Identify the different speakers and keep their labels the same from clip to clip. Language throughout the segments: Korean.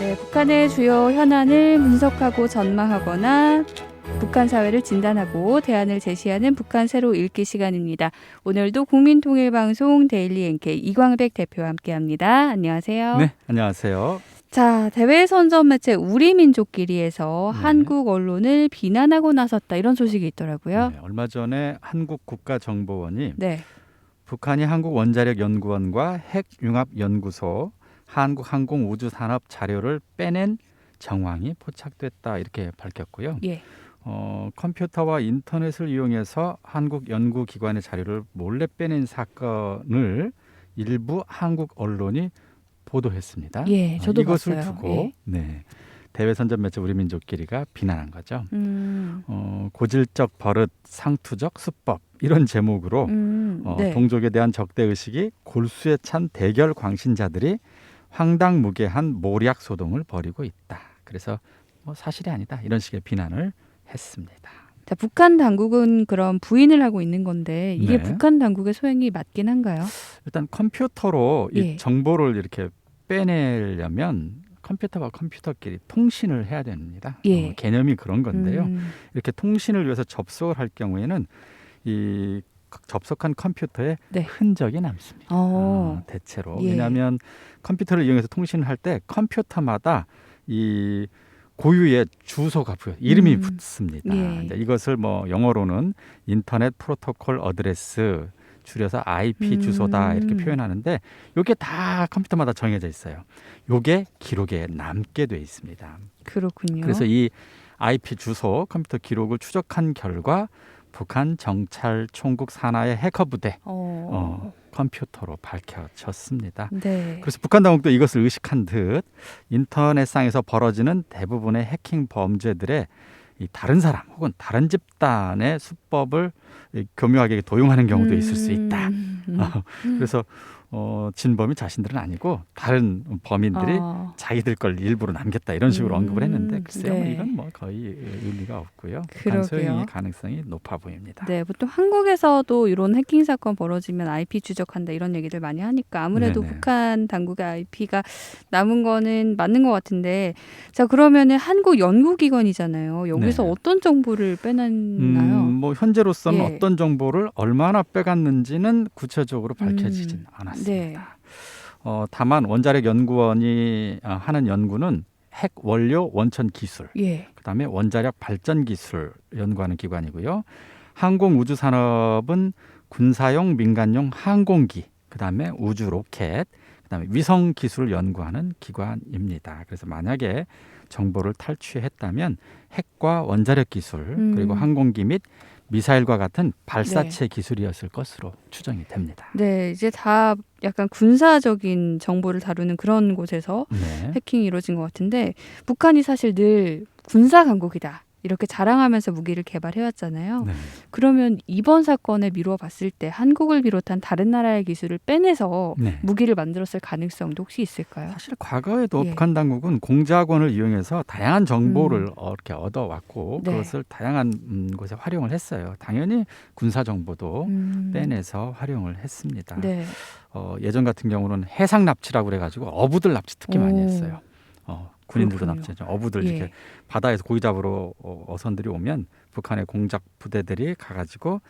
Speaker 1: 네, 북한의 주요 현안을 분석하고 전망하거나 북한 사회를 진단하고 대안을 제시하는 북한 새로 읽기 시간입니다. 오늘도 국민통일방송 데일리 NK 이광백 대표와 함께합니다. 안녕하세요.
Speaker 2: 네, 안녕하세요.
Speaker 1: 자, 대외 선전 매체 우리민족끼리에서
Speaker 2: 네.
Speaker 1: 한국 언론을 비난하고 나섰다 이런 소식이 있더라고요.
Speaker 2: 네, 얼마 전에 한국국가정보원이
Speaker 1: 네.
Speaker 2: 북한이 한국원자력연구원과 핵융합연구소, 한국항공우주산업 자료를 빼낸 정황이 포착됐다 이렇게 밝혔고요.
Speaker 1: 예.
Speaker 2: 컴퓨터와 인터넷을 이용해서 한국 연구기관의 자료를 몰래 빼낸 사건을 일부 한국 언론이 보도했습니다.
Speaker 1: 예, 저도
Speaker 2: 이것을
Speaker 1: 봤어요.
Speaker 2: 두고
Speaker 1: 예.
Speaker 2: 네, 대외선전 매체 우리민족끼리가 비난한 거죠. 고질적 버릇, 상투적 수법 이런 제목으로
Speaker 1: 네.
Speaker 2: 동족에 대한 적대의식이 골수에 찬 대결 광신자들이 황당무계한 모략 소동을 벌이고 있다. 그래서 사실이 아니다 이런 식의 비난을 했습니다.
Speaker 1: 자, 북한 당국은 그럼 부인을 하고 있는 건데 이게
Speaker 2: 네.
Speaker 1: 북한 당국의 소행이 맞긴 한가요?
Speaker 2: 일단 컴퓨터로
Speaker 1: 예.
Speaker 2: 이 정보를 이렇게 빼내려면 컴퓨터와 컴퓨터끼리 통신을 해야 됩니다.
Speaker 1: 예.
Speaker 2: 개념이 그런 건데요. 이렇게 통신을 위해서 접속을 할 경우에는 이 접속한 컴퓨터에
Speaker 1: 네.
Speaker 2: 흔적이 남습니다. 대체로.
Speaker 1: 예.
Speaker 2: 왜냐하면 컴퓨터를 이용해서 통신을 할 때 컴퓨터마다 이 고유의 주소가 이름이 붙습니다.
Speaker 1: 예.
Speaker 2: 이제 이것을 영어로는 인터넷 프로토콜 어드레스 줄여서 IP 주소다 이렇게 표현하는데 이게 다 컴퓨터마다 정해져 있어요. 이게 기록에 남게 돼 있습니다.
Speaker 1: 그렇군요.
Speaker 2: 그래서 이 IP 주소 컴퓨터 기록을 추적한 결과 북한 정찰 총국 산하의 해커 부대 컴퓨터로 밝혀졌습니다.
Speaker 1: 네.
Speaker 2: 그래서 북한 당국도 이것을 의식한 듯 인터넷상에서 벌어지는 대부분의 해킹 범죄들의 이 다른 사람 혹은 다른 집단의 수법을 교묘하게 도용하는 경우도 있을 수 있다. 그래서 진범이 자신들은 아니고 다른 범인들이 자기들 걸 일부러 남겼다 이런 식으로 언급을 했는데 글쎄요,
Speaker 1: 네.
Speaker 2: 이건 거의 일리가 없고요. 북한
Speaker 1: 그러게요.
Speaker 2: 소행의 가능성이 높아 보입니다.
Speaker 1: 네, 보통 한국에서도 이런 해킹 사건 벌어지면 IP 추적한다 이런 얘기들 많이 하니까 아무래도
Speaker 2: 네네.
Speaker 1: 북한 당국의 IP가 남은 거는 맞는 것 같은데, 자, 그러면은 한국 연구기관이잖아요. 여기서
Speaker 2: 네.
Speaker 1: 어떤 정보를 빼놨나요?
Speaker 2: 현재로서는
Speaker 1: 예.
Speaker 2: 어떤 정보를 얼마나 빼갔는지는 구체적으로 밝혀지진 않았습니다.
Speaker 1: 네.
Speaker 2: 다만 원자력연구원이 하는 연구는 핵 원료 원천 기술,
Speaker 1: 예.
Speaker 2: 그다음에 원자력 발전 기술 연구하는 기관이고요. 항공우주산업은 군사용, 민간용 항공기, 그다음에 우주 로켓, 그다음에 위성 기술을 연구하는 기관입니다. 그래서 만약에 정보를 탈취했다면 핵과 원자력 기술 그리고 항공기 및 미사일과 같은 발사체 기술이었을 것으로 추정이 됩니다.
Speaker 1: 네, 이제 다 약간 군사적인 정보를 다루는 그런 곳에서
Speaker 2: 네.
Speaker 1: 해킹이 이루어진 것 같은데, 북한이 사실 늘 군사 강국이다 이렇게 자랑하면서 무기를 개발해왔잖아요.
Speaker 2: 네.
Speaker 1: 그러면 이번 사건에 미루어 봤을 때 한국을 비롯한 다른 나라의 기술을 빼내서
Speaker 2: 네.
Speaker 1: 무기를 만들었을 가능성도 혹시 있을까요?
Speaker 2: 사실 과거에도
Speaker 1: 예.
Speaker 2: 북한 당국은 공작원을 이용해서 다양한 정보를 이렇게 얻어왔고
Speaker 1: 네.
Speaker 2: 그것을 다양한 곳에 활용을 했어요. 당연히 군사 정보도 빼내서 활용을 했습니다.
Speaker 1: 네.
Speaker 2: 예전 같은 경우는 해상 납치라고 그래가지고 어부들 납치 특히 많이 했어요. 군인들도
Speaker 1: 그렇군요.
Speaker 2: 납치했죠. 어부들
Speaker 1: 예.
Speaker 2: 이렇게 바다에서 고기 잡으러 어선들이 오면 북한의 공작 부대들이 가가지고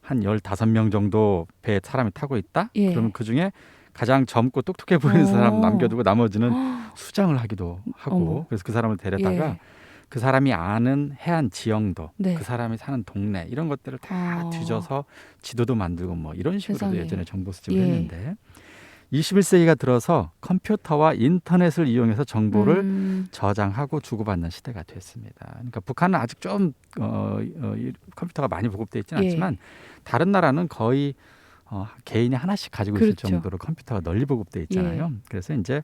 Speaker 2: 한 15명 정도 배에 사람이 타고 있다?
Speaker 1: 예.
Speaker 2: 그러면 그중에 가장 젊고 똑똑해 보이는 사람 남겨두고 나머지는 수장을 하기도 하고
Speaker 1: 어머.
Speaker 2: 그래서 그 사람을 데려다가
Speaker 1: 예.
Speaker 2: 그 사람이 아는 해안 지형도
Speaker 1: 네.
Speaker 2: 그 사람이 사는 동네 이런 것들을 다 뒤져서 지도도 만들고 이런 식으로도
Speaker 1: 세상에.
Speaker 2: 예전에 정보 수집을
Speaker 1: 예.
Speaker 2: 했는데 21세기가 들어서 컴퓨터와 인터넷을 이용해서 정보를 저장하고 주고받는 시대가 됐습니다. 그러니까 북한은 아직 좀 컴퓨터가 많이 보급되어 있지는
Speaker 1: 예.
Speaker 2: 않지만 다른 나라는 거의 개인이 하나씩 가지고 있을
Speaker 1: 그렇죠.
Speaker 2: 정도로 컴퓨터가 널리 보급되어 있잖아요. 그래서 이제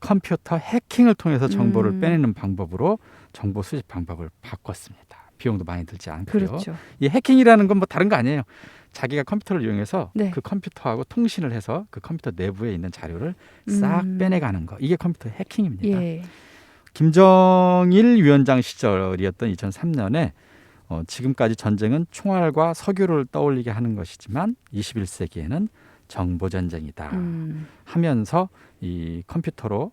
Speaker 2: 컴퓨터 해킹을 통해서 정보를 빼내는 방법으로 정보 수집 방법을 바꿨습니다. 비용도 많이 들지 않고요.
Speaker 1: 그렇죠.
Speaker 2: 이 해킹이라는 건 다른 거 아니에요. 자기가 컴퓨터를 이용해서
Speaker 1: 네.
Speaker 2: 그 컴퓨터하고 통신을 해서 그 컴퓨터 내부에 있는 자료를 싹 빼내가는 거. 이게 컴퓨터 해킹입니다.
Speaker 1: 예.
Speaker 2: 김정일 위원장 시절이었던 2003년에 지금까지 전쟁은 총알과 석유를 떠올리게 하는 것이지만 21세기에는 정보 전쟁이다 하면서 이 컴퓨터로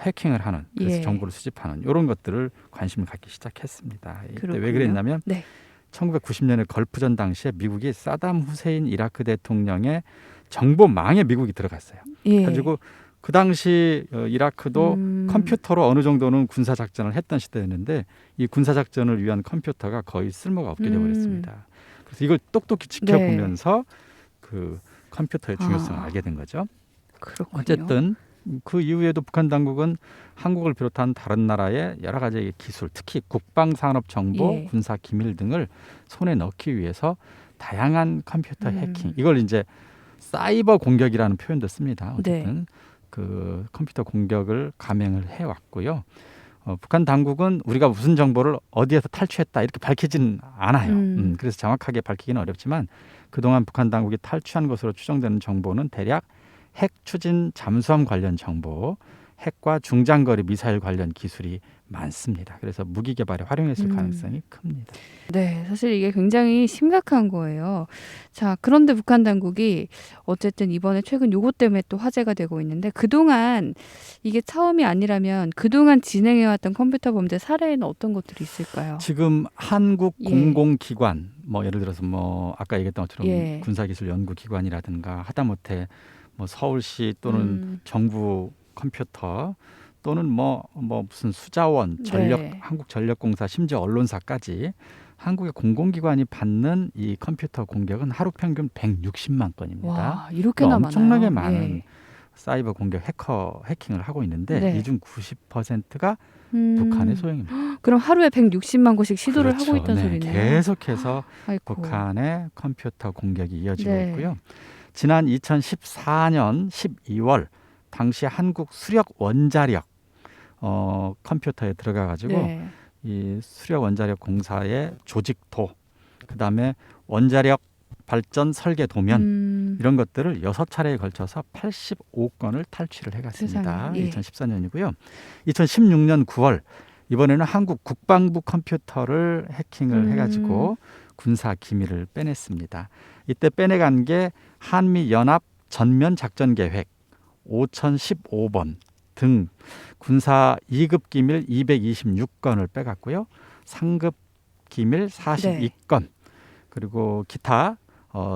Speaker 2: 해킹을 하는 그래서
Speaker 1: 예.
Speaker 2: 정보를 수집하는 이런 것들을 관심을 갖기 시작했습니다. 이때 왜
Speaker 1: 그렇군요.
Speaker 2: 그랬냐면
Speaker 1: 네.
Speaker 2: 1990년에 걸프전 당시에 미국이 사담 후세인 이라크 대통령의 정보망에 미국이 들어갔어요.
Speaker 1: 예.
Speaker 2: 가지고 그 당시 이라크도 컴퓨터로 어느 정도는 군사 작전을 했던 시대였는데 이 군사 작전을 위한 컴퓨터가 거의 쓸모가 없게 되어버렸습니다. 그래서 이걸 똑똑히 지켜보면서 그 컴퓨터의 중요성을 알게 된 거죠.
Speaker 1: 그렇군요.
Speaker 2: 어쨌든 그 이후에도 북한 당국은 한국을 비롯한 다른 나라의 여러 가지 기술, 특히 국방산업 정보,
Speaker 1: 예.
Speaker 2: 군사 기밀 등을 손에 넣기 위해서 다양한 컴퓨터 해킹, 이걸 이제 사이버 공격이라는 표현도 씁니다. 어쨌든 그 컴퓨터 공격을 감행을 해왔고요. 북한 당국은 우리가 무슨 정보를 어디에서 탈취했다 이렇게 밝히지는 않아요. 그래서 정확하게 밝히기는 어렵지만 그동안 북한 당국이 탈취한 것으로 추정되는 정보는 대략 핵 추진 잠수함 관련 정보, 핵과 중장거리 미사일 관련 기술이 많습니다. 그래서 무기 개발에 활용했을 가능성이 큽니다.
Speaker 1: 네, 사실 이게 굉장히 심각한 거예요. 자, 그런데 북한 당국이 어쨌든 이번에 최근 요거 때문에 또 화제가 되고 있는데 그동안 이게 처음이 아니라면 그동안 진행해왔던 컴퓨터 범죄 사례에는 어떤 것들이 있을까요?
Speaker 2: 지금 한국
Speaker 1: 예.
Speaker 2: 공공기관, 뭐 예를 들어서 뭐 아까 얘기했던 것처럼
Speaker 1: 예.
Speaker 2: 군사기술연구기관이라든가 하다못해 뭐 서울시 또는 정부 컴퓨터 또는 뭐 무슨 수자원, 전력,
Speaker 1: 네.
Speaker 2: 한국전력공사, 심지어 언론사까지 한국의 공공기관이 받는 이 컴퓨터 공격은 하루 평균 160만 건입니다.
Speaker 1: 와, 이렇게나 많아요.
Speaker 2: 엄청나게 많은
Speaker 1: 예.
Speaker 2: 사이버 공격 해킹을 하고 있는데
Speaker 1: 네.
Speaker 2: 이 중 90%가 북한의 소행입니다.
Speaker 1: 그럼 하루에 160만 곳씩 시도를
Speaker 2: 그렇죠.
Speaker 1: 하고 있다는
Speaker 2: 네,
Speaker 1: 소리네요.
Speaker 2: 계속해서
Speaker 1: 아이고.
Speaker 2: 북한의 컴퓨터 공격이 이어지고
Speaker 1: 네.
Speaker 2: 있고요. 지난 2014년 12월 당시 한국 수력 원자력 컴퓨터에 들어가 가지고
Speaker 1: 네.
Speaker 2: 이 수력 원자력 공사의 조직도, 그다음에 원자력 발전 설계 도면 이런 것들을 6차례에 걸쳐서 85건을 탈취를 해갔습니다.
Speaker 1: 세상에. 예.
Speaker 2: 2014년이고요. 2016년 9월 이번에는 한국 국방부 컴퓨터를 해킹을 해가지고 군사 기밀을 빼냈습니다. 이때 빼내간 게 한미 연합 전면 작전 계획 5015번 등 군사 2급 기밀 226건을 빼갔고요. 상급 기밀 42건, 그리고 기타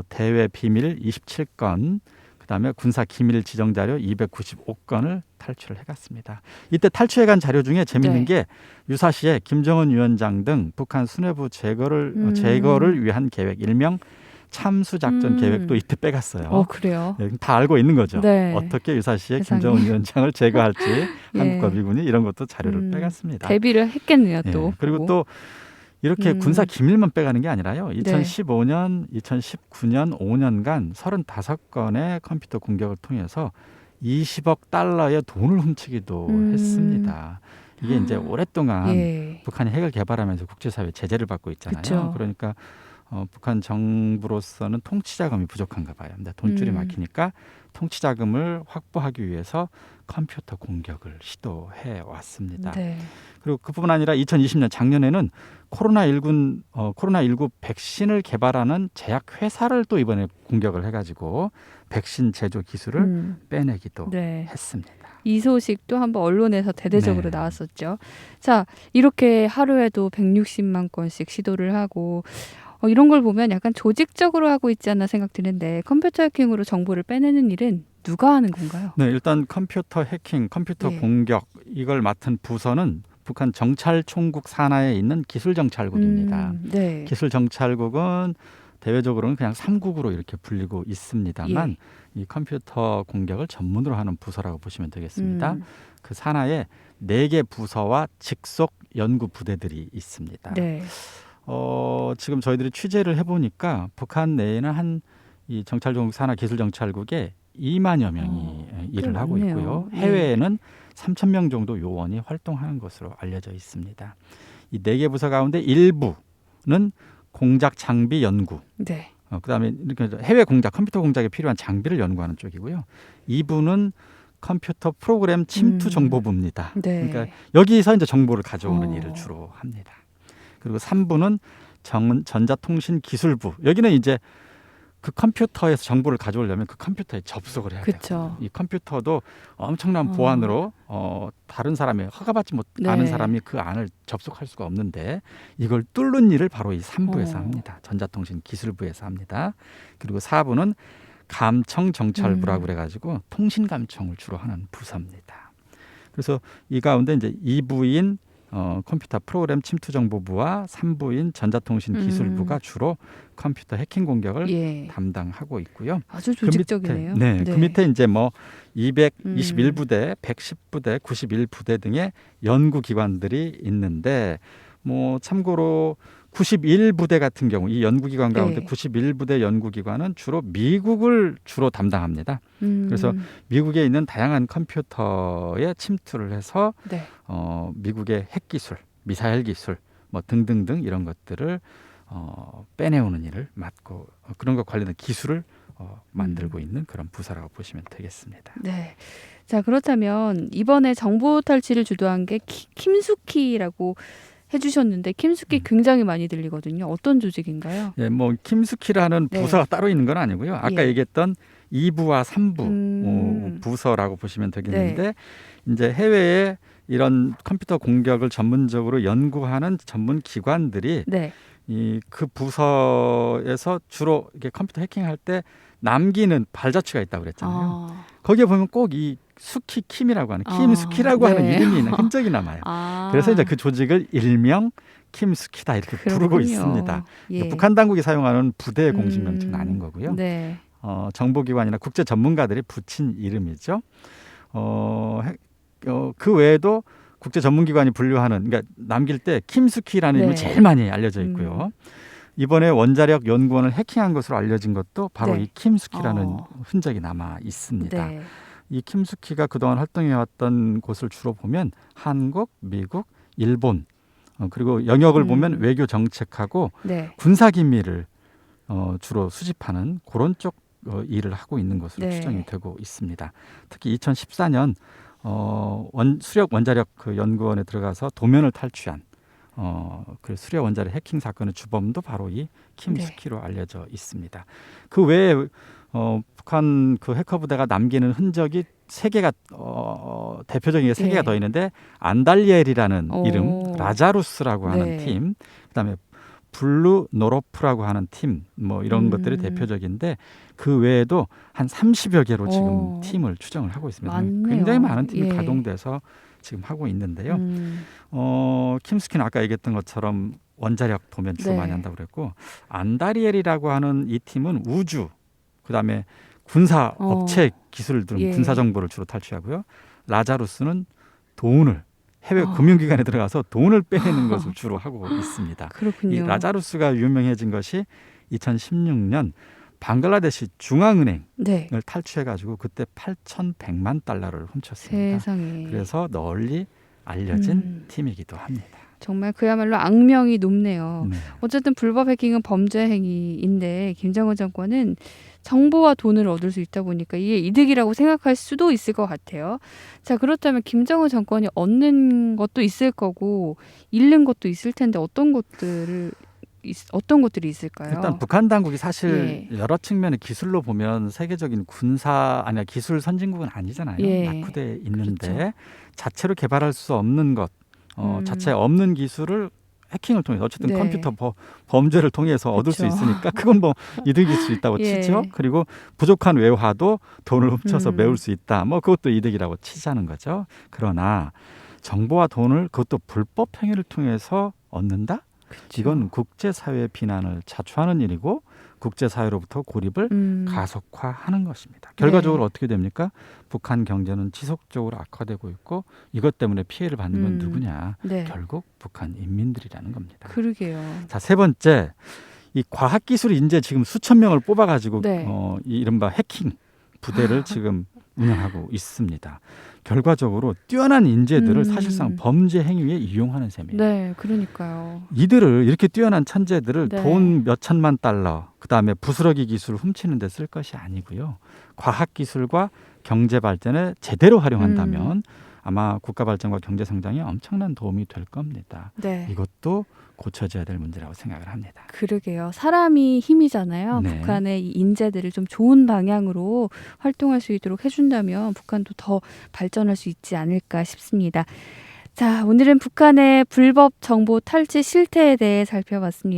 Speaker 2: 대외 비밀 27건, 그다음에 군사 기밀 지정 자료 295건을 탈취를 해갔습니다. 이때 탈취해간 자료 중에 재밌는 게 유사시에 김정은 위원장 등 북한 수뇌부 제거를 위한 계획, 일명 참수 작전 계획도 이때 빼갔어요.
Speaker 1: 그래요?
Speaker 2: 네, 다 알고 있는 거죠.
Speaker 1: 네.
Speaker 2: 어떻게 유사시에
Speaker 1: 세상에.
Speaker 2: 김정은 위원장을 제거할지
Speaker 1: 예.
Speaker 2: 한국과 미군이 이런 것도 자료를 빼갔습니다.
Speaker 1: 대비를 했겠네요, 또.
Speaker 2: 예, 그리고 또 이렇게 군사 기밀만 빼가는 게 아니라요.
Speaker 1: 네.
Speaker 2: 2015년, 2019년 5년간 35건의 컴퓨터 공격을 통해서 20억 달러의 돈을 훔치기도 했습니다. 이게 이제 오랫동안
Speaker 1: 예.
Speaker 2: 북한이 핵을 개발하면서 국제사회 제재를 받고 있잖아요.
Speaker 1: 그쵸.
Speaker 2: 그러니까 북한 정부로서는 통치자금이 부족한가 봐요. 근데 돈줄이 막히니까 통치자금을 확보하기 위해서 컴퓨터 공격을 시도해 왔습니다.
Speaker 1: 네.
Speaker 2: 그리고 그뿐 아니라 2020년 작년에는 코로나19 백신을 개발하는 제약 회사를 또 이번에 공격을 해가지고 백신 제조 기술을 빼내기도
Speaker 1: 네.
Speaker 2: 했습니다.
Speaker 1: 이 소식도 한번 언론에서 대대적으로
Speaker 2: 네.
Speaker 1: 나왔었죠. 자, 이렇게 하루에도 160만 건씩 시도를 하고 이런 걸 보면 약간 조직적으로 하고 있지 않나 생각 드는데 컴퓨터 해킹으로 정보를 빼내는 일은 누가 하는 건가요?
Speaker 2: 네, 일단 컴퓨터 해킹, 컴퓨터
Speaker 1: 예.
Speaker 2: 공격 이걸 맡은 부서는 북한 정찰총국 산하에 있는 기술정찰국입니다.
Speaker 1: 네.
Speaker 2: 기술정찰국은 대외적으로는 그냥 3국으로 이렇게 불리고 있습니다만
Speaker 1: 예.
Speaker 2: 이 컴퓨터 공격을 전문으로 하는 부서라고 보시면 되겠습니다. 그 산하에 4개 부서와 직속 연구 부대들이 있습니다.
Speaker 1: 네.
Speaker 2: 지금 저희들이 취재를 해보니까 북한 내에는 이 정찰총국 산하 기술정찰국에 2만여 명이 일을 하고
Speaker 1: 많네요.
Speaker 2: 있고요.
Speaker 1: 예.
Speaker 2: 해외에는 3,000명 정도 요원이 활동하는 것으로 알려져 있습니다. 이 4개 부서 가운데 일부는 공작 장비 연구,
Speaker 1: 네.
Speaker 2: 그다음에 이렇게 해외 공작, 컴퓨터 공작에 필요한 장비를 연구하는 쪽이고요. 2부는 컴퓨터 프로그램 침투 정보부입니다.
Speaker 1: 네.
Speaker 2: 그러니까 여기서 이제 정보를 가져오는 일을 주로 합니다. 그리고 3부는 전자통신기술부. 여기는 이제 그 컴퓨터에서 정보를 가져오려면 그 컴퓨터에 접속을 해야 돼요.
Speaker 1: 그렇죠.
Speaker 2: 이 컴퓨터도 엄청난 보안으로 다른 사람이 허가받지
Speaker 1: 네.
Speaker 2: 않은 사람이 그 안을 접속할 수가 없는데 이걸 뚫는 일을 바로 이 3부에서
Speaker 1: 어.
Speaker 2: 합니다. 전자통신 기술부에서 합니다. 그리고 4부는 감청정찰부라고 그래가지고 통신감청을 주로 하는 부서입니다. 그래서 이 가운데 이제 2부인 컴퓨터 프로그램 침투정보부와 3부인 전자통신기술부가 주로 컴퓨터 해킹 공격을
Speaker 1: 예.
Speaker 2: 담당하고 있고요.
Speaker 1: 아주
Speaker 2: 그 밑에,
Speaker 1: 조직적이네요.
Speaker 2: 네, 그 밑에 이제 뭐 221부대, 110부대, 91부대 등의 연구기관들이 있는데 뭐 참고로 91부대 같은 경우 이 연구기관 가운데
Speaker 1: 네.
Speaker 2: 91부대 연구기관은 주로 미국을 주로 담당합니다. 그래서 미국에 있는 다양한 컴퓨터에 침투를 해서
Speaker 1: 네.
Speaker 2: 미국의 핵기술, 미사일 기술 뭐 등등등 이런 것들을 빼내오는 일을 맡고 그런 것 관련된 기술을 만들고 있는 그런 부서라고 보시면 되겠습니다.
Speaker 1: 네. 자, 그렇다면 이번에 정보 탈취를 주도한 게 킴스키라고 해주셨는데 킴스키 굉장히 많이 들리거든요. 어떤 조직인가요?
Speaker 2: 예, 뭐 킴스키라는
Speaker 1: 네.
Speaker 2: 부서가 따로 있는 건 아니고요. 아까
Speaker 1: 예.
Speaker 2: 얘기했던 2부와 3부 부서라고 보시면 되겠는데
Speaker 1: 네.
Speaker 2: 이제 해외에 이런 컴퓨터 공격을 전문적으로 연구하는 전문 기관들이
Speaker 1: 네.
Speaker 2: 이 그 부서에서 주로 이게 컴퓨터 해킹할 때 남기는 발자취가 있다고 그랬잖아요. 거기에 보면 꼭 이 수키 킴이라고 하는 킴스키라고
Speaker 1: 네.
Speaker 2: 하는 이름이 있는 흔적이 남아요. 그래서 이제 그 조직을 일명 킴스키다 이렇게 부르고
Speaker 1: 그렇군요.
Speaker 2: 있습니다.
Speaker 1: 예.
Speaker 2: 북한 당국이 사용하는 부대의 공식 명칭은 아닌 거고요.
Speaker 1: 네.
Speaker 2: 정보기관이나 국제 전문가들이 붙인 이름이죠. 그 외에도 국제 전문기관이 분류하는 그러니까 남길 때 킴스키라는 이름이
Speaker 1: 네.
Speaker 2: 제일 많이 알려져 있고요. 이번에 원자력 연구원을 해킹한 것으로 알려진 것도 바로
Speaker 1: 네.
Speaker 2: 이 킴스키라는 흔적이 남아 있습니다.
Speaker 1: 네.
Speaker 2: 이 킴스키가 그동안 활동해왔던 곳을 주로 보면 한국, 미국, 일본 그리고 영역을 보면 외교 정책하고
Speaker 1: 네.
Speaker 2: 군사 기밀을 주로 수집하는 그런 쪽 일을 하고 있는 것으로
Speaker 1: 네.
Speaker 2: 추정이 되고 있습니다. 특히 2014년 수력 원자력 그 연구원에 들어가서 도면을 탈취한 그 수력 원자력 해킹 사건의 주범도 바로 이 킴스키로 알려져 있습니다. 그 외에 북한 그 해커 부대가 남기는 흔적이 세 개가 대표적인 게 세 개가 더 있는데 안달리엘이라는 이름, 라자루스라고 하는
Speaker 1: 네.
Speaker 2: 팀, 그다음에 블루 노로프라고 하는 팀, 뭐 이런 것들이 대표적인데 그 외에도 한 30여 개로 지금 팀을 추정을 하고 있습니다.
Speaker 1: 많네요.
Speaker 2: 굉장히 많은 팀이
Speaker 1: 예.
Speaker 2: 가동돼서 지금 하고 있는데요. 킴스키는 아까 얘기했던 것처럼 원자력 도면 주로
Speaker 1: 네.
Speaker 2: 많이 한다고 그랬고 안다리엘이라고 하는 이 팀은 우주, 그다음에 군사 업체 기술을 둔
Speaker 1: 예.
Speaker 2: 군사 정보를 주로 탈취하고요. 라자루스는 돈을 해외 금융기관에 들어가서 돈을 빼내는 것을 주로 하고 있습니다.
Speaker 1: 그렇군요.
Speaker 2: 이 라자루스가 유명해진 것이 2016년 방글라데시 중앙은행을
Speaker 1: 네.
Speaker 2: 탈취해가지고 그때 8,100만 달러를 훔쳤습니다.
Speaker 1: 세상에.
Speaker 2: 그래서 널리 알려진 팀이기도 합니다.
Speaker 1: 정말 그야말로 악명이 높네요.
Speaker 2: 네.
Speaker 1: 어쨌든 불법 해킹은 범죄 행위인데 김정은 정권은 정보와 돈을 얻을 수 있다 보니까 이게 이득이라고 생각할 수도 있을 것 같아요. 자, 그렇다면 김정은 정권이 얻는 것도 있을 거고 잃는 것도 있을 텐데 어떤 것들이 있을까요?
Speaker 2: 일단 북한 당국이 사실 여러 측면의 기술로 보면 세계적인 군사 아니야 기술 선진국은 아니잖아요.
Speaker 1: 예.
Speaker 2: 낙후돼 있는데
Speaker 1: 그렇죠.
Speaker 2: 자체로 개발할 수 없는 것, 자체 없는 기술을 해킹을 통해서 어쨌든
Speaker 1: 네.
Speaker 2: 컴퓨터 범죄를 통해서 얻을 수
Speaker 1: 그렇죠.
Speaker 2: 있으니까 그건 뭐 이득일 수 있다고
Speaker 1: 예.
Speaker 2: 치죠. 그리고 부족한 외화도 돈을 훔쳐서 메울 수 있다. 뭐 그것도 이득이라고 치자는 거죠. 그러나 정보와 돈을 그것도 불법 행위를 통해서 얻는다?
Speaker 1: 그렇죠.
Speaker 2: 이건 국제사회의 비난을 자초하는 일이고 국제사회로부터 고립을 가속화하는 것입니다. 결과적으로 어떻게 됩니까? 북한 경제는 지속적으로 악화되고 있고 이것 때문에 피해를 받는 건 누구냐?
Speaker 1: 네.
Speaker 2: 결국 북한 인민들이라는 겁니다.
Speaker 1: 그러게요.
Speaker 2: 자, 세 번째, 이 과학기술 인재 지금 수천 명을 뽑아가지고
Speaker 1: 네.
Speaker 2: 이 이른바 해킹 부대를 지금 운영하고 있습니다. 결과적으로 뛰어난 인재들을 사실상 범죄 행위에 이용하는 셈이에요.
Speaker 1: 네, 그러니까요.
Speaker 2: 이들을 이렇게 뛰어난 천재들을
Speaker 1: 네.
Speaker 2: 돈 몇천만 달러, 그다음에 부스러기 기술을 훔치는 데 쓸 것이 아니고요. 과학 기술과 경제 발전에 제대로 활용한다면 아마 국가 발전과 경제 성장에 엄청난 도움이 될 겁니다.
Speaker 1: 네.
Speaker 2: 이것도 고쳐져야 될 문제라고 생각을 합니다.
Speaker 1: 그러게요. 사람이 힘이잖아요.
Speaker 2: 네.
Speaker 1: 북한의 이 인재들을 좀 좋은 방향으로 활동할 수 있도록 해준다면 북한도 더 발전할 수 있지 않을까 싶습니다. 자, 오늘은 북한의 불법 정보 탈취 실태에 대해 살펴봤습니다.